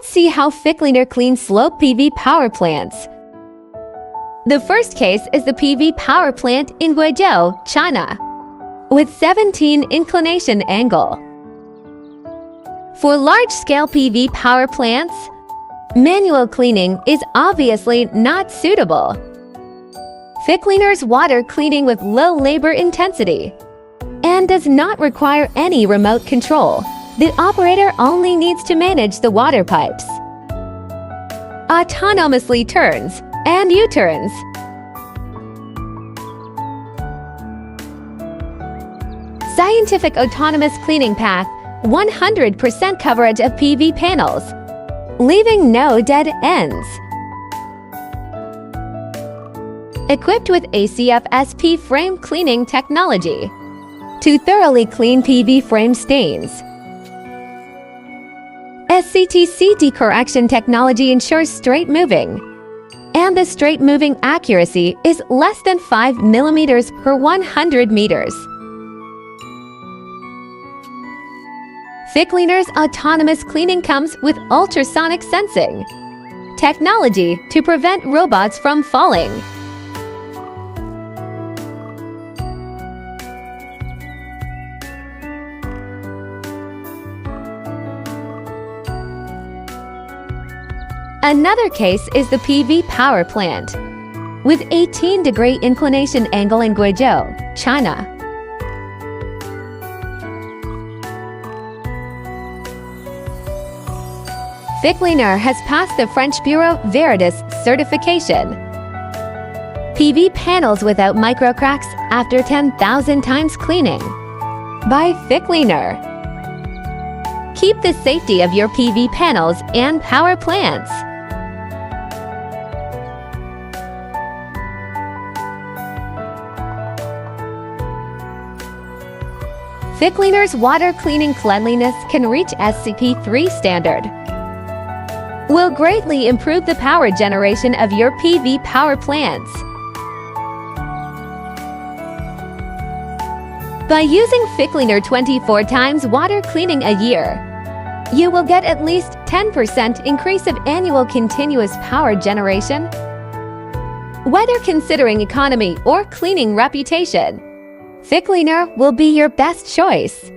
Let's see how PhiCleaner cleans slope PV power plants. The first case is the PV power plant in Guizhou, China, with 17 inclination angle. For large-scale PV power plants, manual cleaning is obviously not suitable. PhiCleaner's water cleaning with low labor intensity and does not require any remote control. The operator only needs to manage the water pipes, autonomously turns and U-turns. Scientific autonomous cleaning path, 100% coverage of PV panels, leaving no dead ends. Equipped with ACFSP frame cleaning technology to thoroughly clean PV frame stains. SCTCD correction technology ensures straight moving, and the straight moving accuracy is less than 5 mm per 100 meters. PhiCleaner's autonomous cleaning comes with ultrasonic sensing technology to prevent robots from falling. Another case is the PV power plant, with 18-degree inclination angle in Guizhou, China. PhiCleaner has passed the French Bureau Veritas certification. PV panels without microcracks after 10,000 times cleaning by PhiCleaner. Keep the safety of your PV panels and power plants. PhiCleaner's water cleaning cleanliness can reach SCP-3 standard. Will greatly improve the power generation of your PV power plants. By using PhiCleaner 24 times water cleaning a year, you will get at least 10% increase of annual continuous power generation. Whether considering economy or cleaning reputation, PhiCleaner will be your best choice.